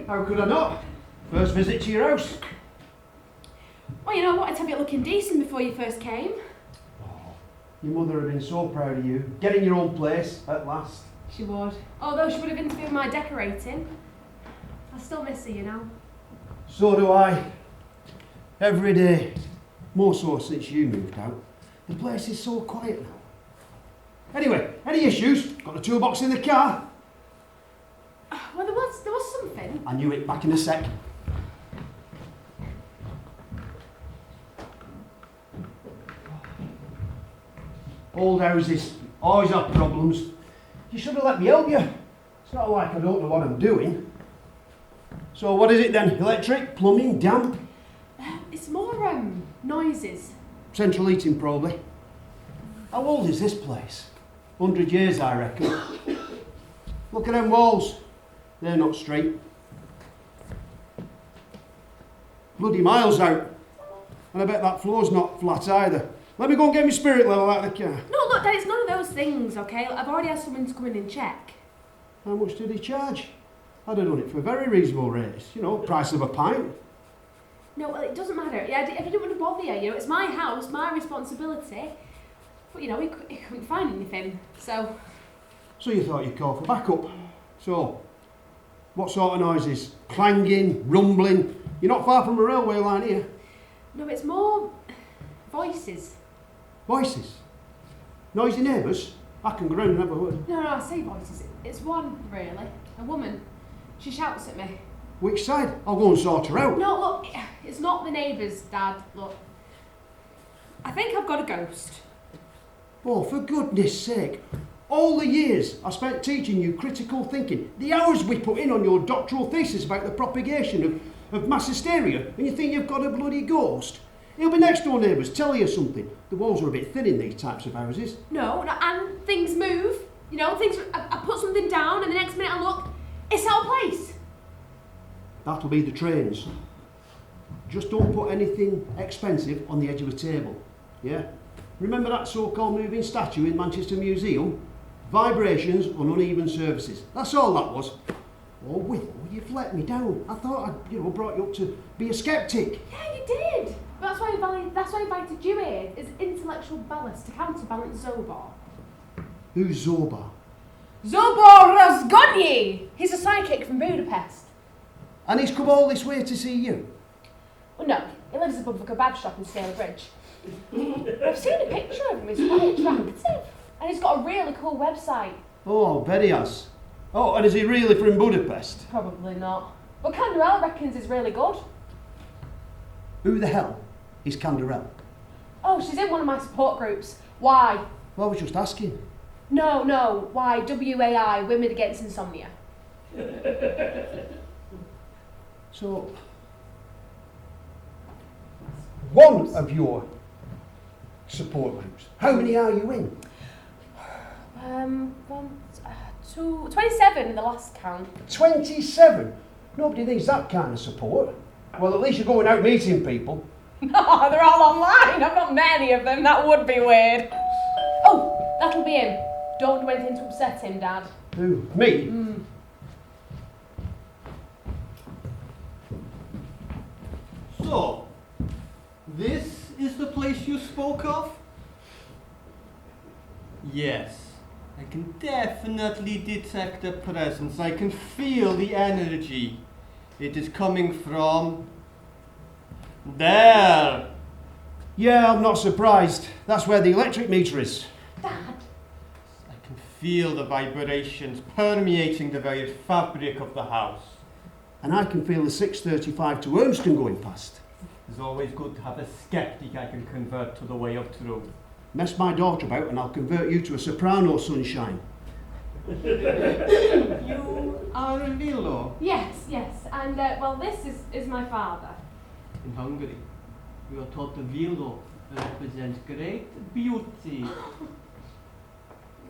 How could I not? First visit to your house. Well, you know, I wanted to have it looking decent before you first came. Oh, your mother had been so proud of you. Getting your own place, at last. She would. Although she would have interviewed my decorating. I still miss her, you know. So do I. Every day. More so since you moved out. The place is so quiet now. Anyway, any issues? Got the toolbox in the car? Well, there was something. I knew it. Back in a sec. Old houses always have problems. You should have let me help you. It's not like I don't know what I'm doing. So what is it then? Electric, plumbing, damp? It's more, noises. Central heating probably. How old is this place? 100 years I reckon. Look at them walls. They're not straight. Bloody miles out. And I bet that floor's not flat either. Let me go and get my spirit level out of the car. No, look, Dad, it's none of those things, okay? I've already had someone to come in and check. How much did he charge? I'd have done it for very reasonable rates. You know, price of a pint. No, well, it doesn't matter. Yeah, I didn't want to bother you, you know, it's my house, my responsibility. But, you know, he couldn't find anything, so... So you thought you'd call for backup. So, what sort of noises? Clanging, rumbling? You're not far from a railway line here. No, it's more... voices. Voices? Noisy neighbours? I can groan and have a word. No, I say voices. It's one, really. A woman. She shouts at me. Which side? I'll go and sort her out. No, look, it's not the neighbours, Dad. Look. I think I've got a ghost. Oh, for goodness sake. All the years I spent teaching you critical thinking, the hours we put in on your doctoral thesis about the propagation of mass hysteria, and you think you've got a bloody ghost? He'll be next door neighbours, tell you something. The walls are a bit thin in these types of houses. No, and things move. You know, I put something down and the next minute I look, it's out of place. That'll be the trains. Just don't put anything expensive on the edge of a table, yeah? Remember that so-called moving statue in Manchester Museum? Vibrations on uneven surfaces. That's all that was. Oh, Will, you've let me down. I thought I'd, brought you up to be a skeptic. Yeah, you did. That's why I invited you here, as intellectual ballast to counterbalance Zobar. Who's Zobar? Zobor Razgonyi! He's a psychic from Budapest. And he's come all this way to see you? Well, no, he lives above the kebab shop in Scale Bridge. I've seen a picture of him, he's quite attractive. And he's got a really cool website. Oh, I bet he has. Oh, and is he really from Budapest? Probably not. But Canderel reckons he's really good. Who the hell is Canderel? Oh, she's in one of my support groups. Why? Well, I was just asking. No, why? WAI, Women Against Insomnia. So, one of your support groups, how many are you in? 27 in the last count. 27? Nobody needs that kind of support. Well, at least you're going out meeting people. No, they're all online. I've not met any of them. That would be weird. Oh, that'll be him. Don't do anything to upset him, Dad. Who? Me? So, this is the place you spoke of? Yes. I can definitely detect a presence. I can feel the energy. It is coming from... there. Yeah, I'm not surprised. That's where the electric meter is. Dad. I can feel the vibrations permeating the very fabric of the house. And I can feel the 635 to Urmston going past. It's always good to have a skeptic I can convert to the way of truth. Mess my daughter about and I'll convert you to a soprano, sunshine. You are a Willow. Yes. And, well, this is my father. In Hungary, we are taught the Willow represents great beauty.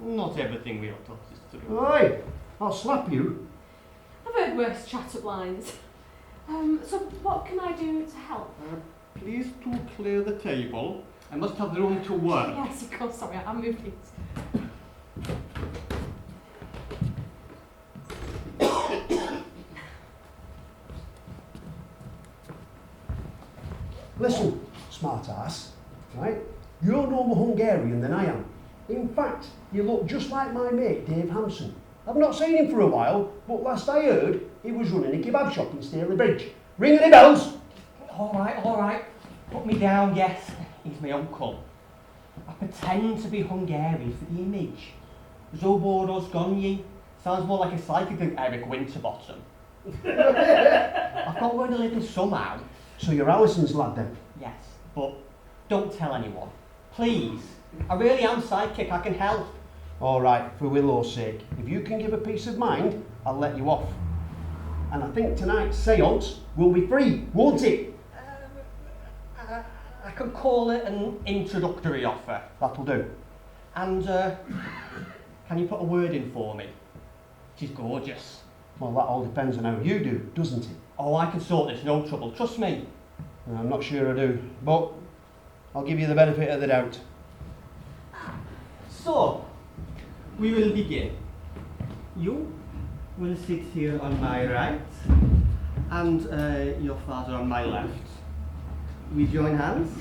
Not everything we are taught is true. Oi, I'll slap you. I've heard worse chat-up lines. So what can I do to help? Please to clear the table. I must have room to work. Yes, of course, sorry, I'll move these. Listen, smart ass, right? You're no more Hungarian than I am. In fact, you look just like my mate Dave Hampson. I've not seen him for a while, but last I heard, he was running a kebab shop in Staley Bridge. Ring any bells? All right. Put me down, yes. He's my uncle. I pretend to be Hungarian for the image. Zoboros Gonyi. Sounds more like a psychic than Eric Winterbottom. I've got to earn a living somehow. So you're Alison's lad then? Yes, but don't tell anyone. Please. I really am psychic, I can help. All right, for Willow's sake. If you can give a peace of mind, I'll let you off. And I think tonight's seance will be free, won't it? I could call it an introductory offer. That'll do. And can you put a word in for me? She's gorgeous. Well, that all depends on how you do, doesn't it? Oh, I can sort this, no trouble, trust me. I'm not sure I do, but I'll give you the benefit of the doubt. So, we will begin. You will sit here on my right, and your father on my left. We join hands,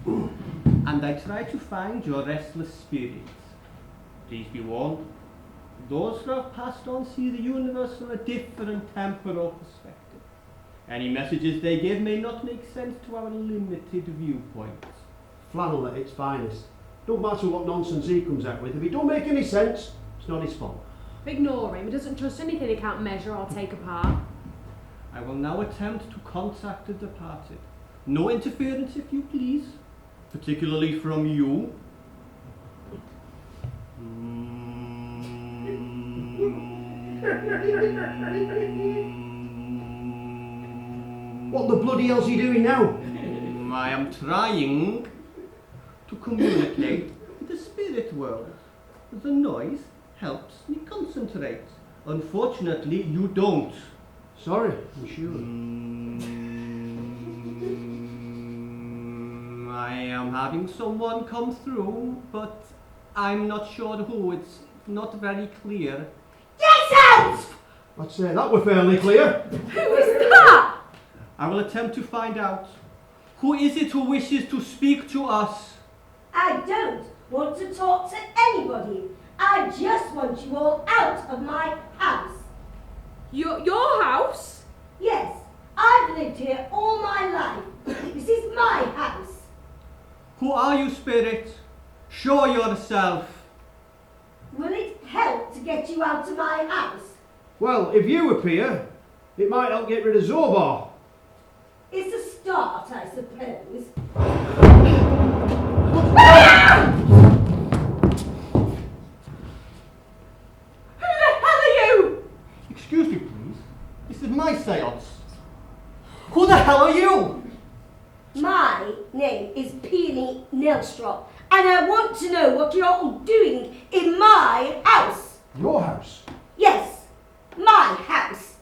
and I try to find your restless spirit. Please be warned, those who have passed on see the universe from a different temporal perspective. Any messages they give may not make sense to our limited viewpoints. Flannel at its finest. Don't matter what nonsense he comes out with. If it don't make any sense, it's not his fault. Ignore him. He doesn't trust anything he can't measure or take apart. I will now attempt to contact the departed. No interference, if you please, particularly from you. What the bloody hell's he doing now? I am trying to communicate with the spirit world. The noise helps me concentrate. Unfortunately, you don't. Sorry, I'm sure. I am having someone come through, but I'm not sure who. It's not very clear. Get out! I'd say that were fairly clear. Who is that? I will attempt to find out. Who is it who wishes to speak to us? I don't want to talk to anybody. I just want you all out of my house. Your house? Yes, I've lived here all my life. This is my house. Who are you, spirit? Show yourself. Will it help to get you out of my house? Well, if you appear, it might help get rid of Zobar. It's a start, I suppose. Who the hell are you? Excuse me, please. This is my seance. Who the hell are you? My name is Peony Nelstrop, and I want to know what you're all doing in my house. Your house? Yes, my house.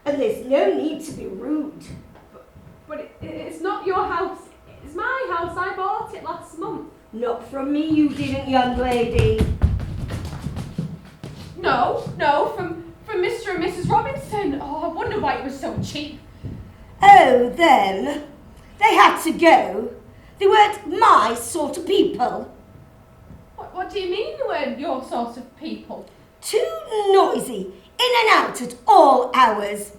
And there's no need to be rude. But it's not your house. It's my house. I bought it last month. Not from me, you didn't, young lady. No, from Mr. and Mrs. Robinson. Oh, I wonder why it was so cheap. Oh, then. They had to go. They weren't my sort of people. What do you mean they weren't your sort of people? Too noisy, in and out at all hours,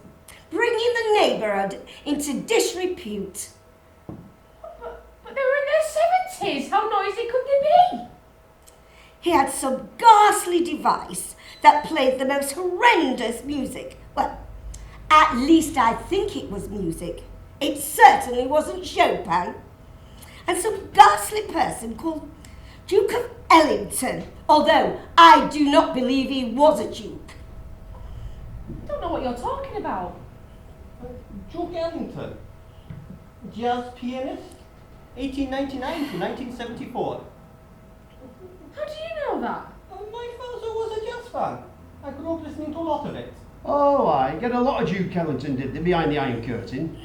bringing the neighbourhood into disrepute. But they were in their 70s. How noisy could they be? He had some ghastly device that played the most horrendous music. Well, at least I think it was music. It certainly wasn't Chopin. And some ghastly person called Duke of Ellington, although I do not believe he was a duke. I don't know what you're talking about. Duke Ellington. Jazz pianist. 1899 to 1974. How do you know that? My father was a jazz fan. I grew up listening to a lot of it. Oh, I get a lot of Duke Ellington, did they, behind the Iron Curtain?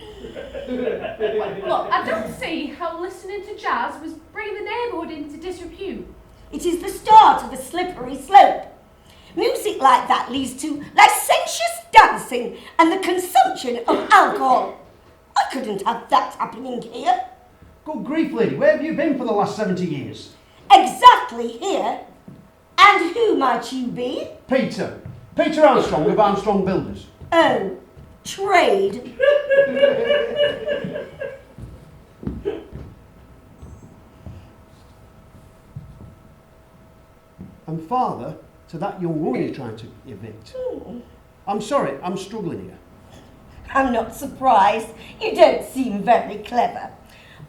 Look, I don't see how listening to jazz was bringing the neighbourhood into disrepute. It is the start of a slippery slope. Music like that leads to licentious dancing and the consumption of alcohol. I couldn't have that happening here. Good grief, lady, where have you been for the last 70 years? Exactly here. And who might you be? Peter. Peter Armstrong of Armstrong Builders. Oh, trade. And father to that young woman you're trying to evict. I'm sorry, I'm struggling here. I'm not surprised. You don't seem very clever.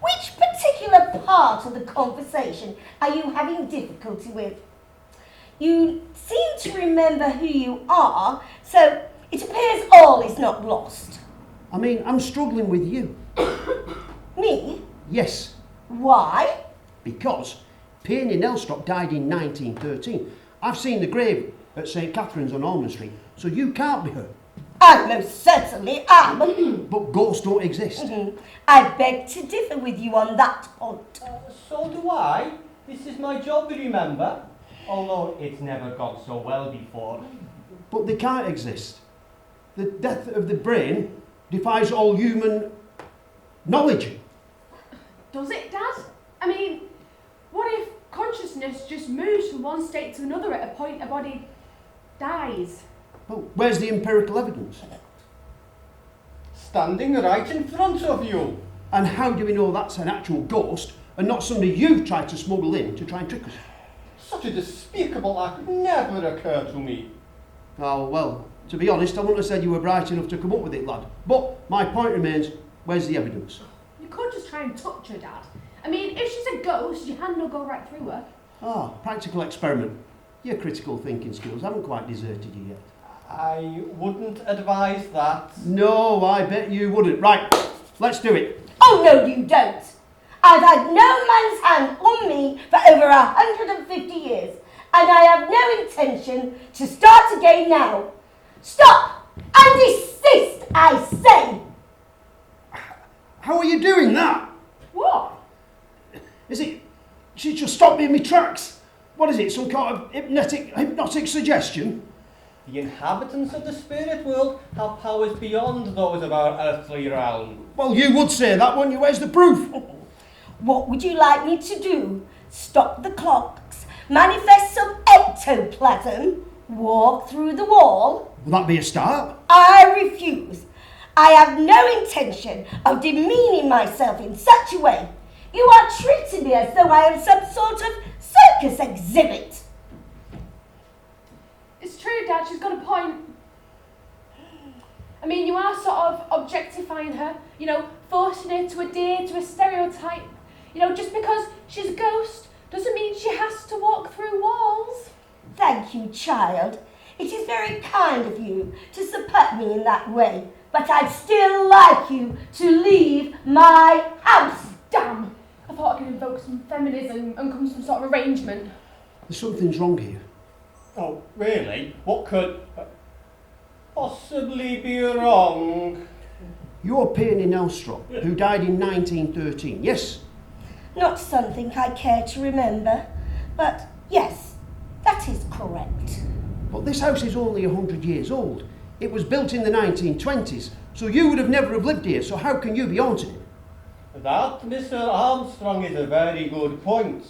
Which particular part of the conversation are you having difficulty with? You seem to remember who you are, so it appears all is not lost. I mean, I'm struggling with you. Me? Yes, Why? because Peony Nelstrop died in 1913. I've seen the grave at St Catherine's on Almond Street, so you can't be her. I most certainly am. But ghosts don't exist. I beg to differ with you on that point. So do I. This is my job, remember? Although it's never gone so well before. But they can't exist. The death of the brain defies all human knowledge. Does it, Dad? I mean, what if consciousness just moves from one state to another at a point a body dies? Well, where's the empirical evidence? Standing right in front of you. And how do we know that's an actual ghost and not somebody you've tried to smuggle in to try and trick us? Such a despicable act never occurred to me. Oh, well, to be honest, I wouldn't have said you were bright enough to come up with it, lad. But my point remains, where's the evidence? You could just try and touch her, Dad. I mean, if she's a ghost, your hand will go right through her. Ah, practical experiment. Your critical thinking skills haven't quite deserted you yet. I wouldn't advise that. No, I bet you wouldn't. Right, let's do it. Oh, no, you don't. I've had no man's hand on me for over 150 years, and I have no intention to start again now. Stop and desist, I say. How are you doing that? What? Is it... She just stopped me in my tracks. What is it, some kind of hypnotic suggestion? The inhabitants of the spirit world have powers beyond those of our earthly realm. Well, you would say that, wouldn't you? Where's the proof? What would you like me to do? Stop the clocks, manifest some ectoplasm, walk through the wall? Will that be a start? I refuse. I have no intention of demeaning myself in such a way. You are treating me as though I am some sort of circus exhibit. It's true, Dad, she's got a point. I mean, you are sort of objectifying her, you know, forcing her to adhere to a stereotype. You know, just because she's a ghost doesn't mean she has to walk through walls. Thank you, child. It is very kind of you to support me in that way, but I'd still like you to leave my house. Damn! I thought I could invoke some feminism and come to some sort of arrangement. Something's wrong here. Oh, really? What could possibly be wrong? You're Peony Nelstrop, who died in 1913, yes? Not something I care to remember, but yes, that is correct. But this house is only 100 years old. It was built in the 1920s, so you would have never have lived here, so how can you be haunted it? That, Mr. Armstrong, is a very good point.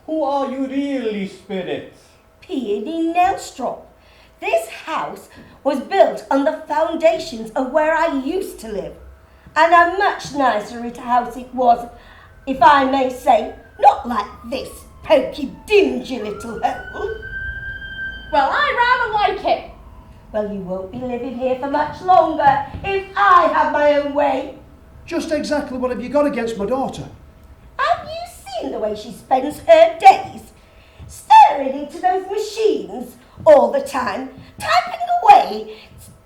Who are you really, spirit? Peony Nelstrop. This house was built on the foundations of where I used to live, and a much nicer house it was, if I may say, not like this poky, dingy little hole. Well, I rather like it. Well, you won't be living here for much longer if I have my own way. Just exactly what have you got against my daughter? Have you seen the way she spends her days? Staring into those machines all the time, typing away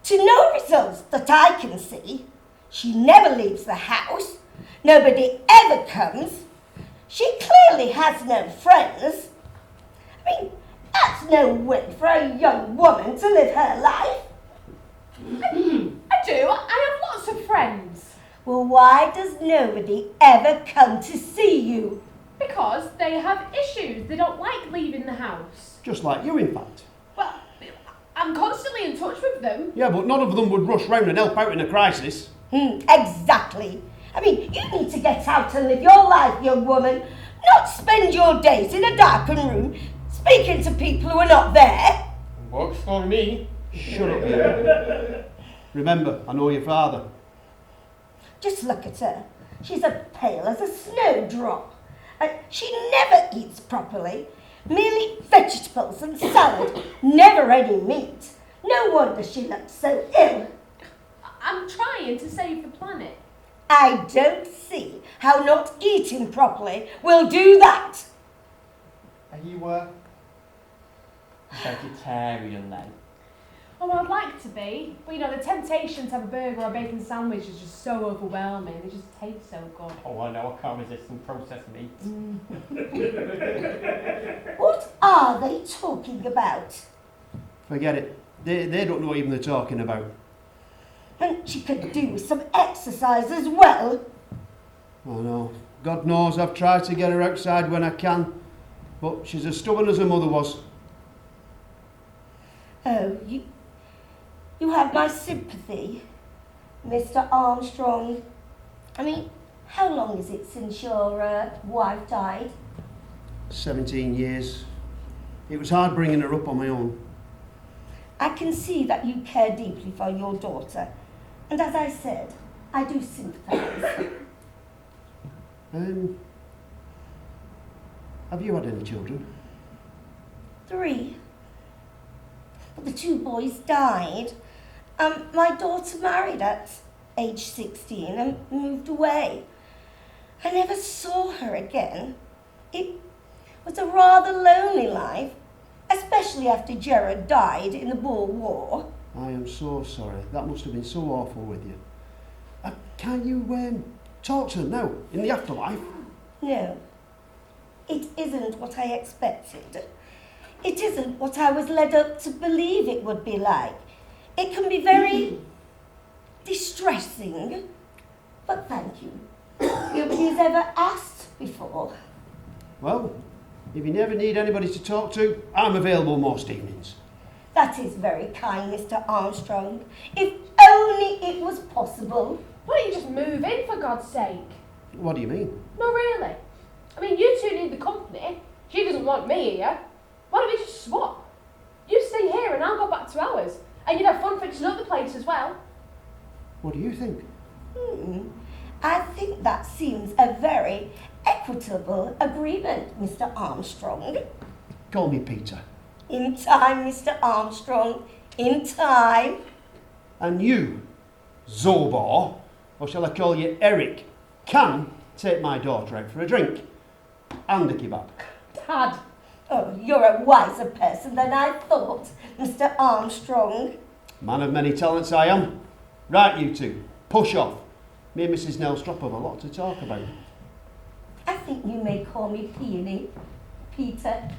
to no results that I can see. She never leaves the house. Nobody ever comes. She clearly has no friends. I mean, that's no way for a young woman to live her life. I do. I have lots of friends. Well, why does nobody ever come to see you? Because they have issues. They don't like leaving the house. Just like you, in fact. Well, I'm constantly in touch with them. Yeah, but none of them would rush round and help out in a crisis. Exactly. I mean, you need to get out and live your life, young woman, not spend your days in a darkened room speaking to people who are not there. Works for me. Shut up, you. Remember, I know your father. Just look at her. She's as pale as a snowdrop. She never eats properly. Merely vegetables and salad. Never any meat. No wonder she looks so ill. I'm trying to save the planet. I don't see how not eating properly will do that. Are you vegetarian then? Oh, well, I'd like to be, but you know, the temptation to have a burger or a bacon sandwich is just so overwhelming. They just taste so good. Oh, I know, I can't resist some processed meat. What are they talking about? Forget it. They don't know what even they're talking about. And she could do with some exercise as well. I know. God knows I've tried to get her outside when I can, but she's as stubborn as her mother was. Oh, you have my sympathy, Mr. Armstrong. I mean, how long is it since your wife died? 17 years. It was hard bringing her up on my own. I can see that you care deeply for your daughter. And as I said, I do sympathise. Have you had any children? 3. But the 2 boys died. My daughter married at age 16 and moved away. I never saw her again. It was a rather lonely life, especially after Gerard died in the Boer War. I am so sorry. That must have been so awful with you. Can you talk to them now, in the afterlife? No, it isn't what I expected. It isn't what I was led up to believe it would be like. It can be very distressing, but thank you. Nobody's ever asked before. Well, if you never need anybody to talk to, I'm available most evenings. That is very kind, Mr. Armstrong. If only it was possible. Why don't you just move in, for God's sake? What do you mean? No, really. I mean, you two need the company. She doesn't want me here. Why don't we just swap? You stay here and I'll go back to ours. And you'd have fun fixing up the place as well. What do you think? I think that seems a very equitable agreement, Mr. Armstrong. Call me Peter. In time, Mr. Armstrong. In time. And you, Zobor, or shall I call you Eric, can take my daughter out for a drink. And a kebab. Dad. Oh, you're a wiser person than I thought, Mr. Armstrong. Man of many talents I am. Right, you two, push off. Me and Mrs. Nelstrop have a lot to talk about. I think you may call me Peony, Peter.